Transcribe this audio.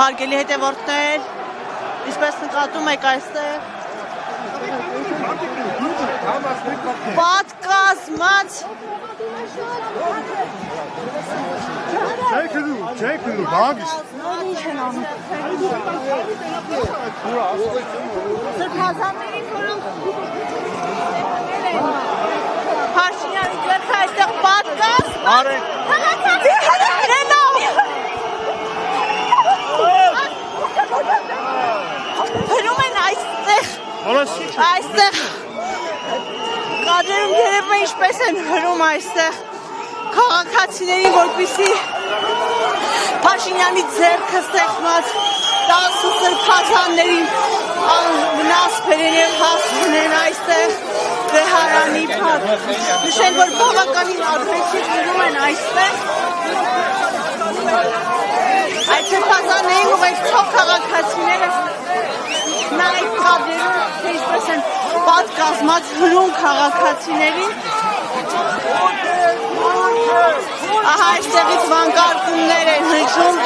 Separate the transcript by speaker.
Speaker 1: Հարգելի հետևորդներ, ինչպես նկատում եք այստեղ պատկազմած
Speaker 2: Չեք բաղիս
Speaker 1: ինչ են անում սրբազաններին, որոնք Փաշինյանի ձեռքը այստեղ պատկազմած հրում են այստեղ կադրերում երևում է ինչպես են հրում այստեղ քաղաքացիներին, որպեսզի Փաշինյանի ձեռքը ստեղծված 10 սրբազաններին վնաս բերեն և հասցնեն այստեղ վեհարանի փակ։ Նշել, որ բավականին ագրեսիվ հրում են այստեղ այդ սրբազաններին ուղեկցող քաղաքացիները նայեք կադրերում, թե ինչպես են պատկազմած հրում քաղաքացիներին Ահա այստեղից վանկարկումներ են հնչում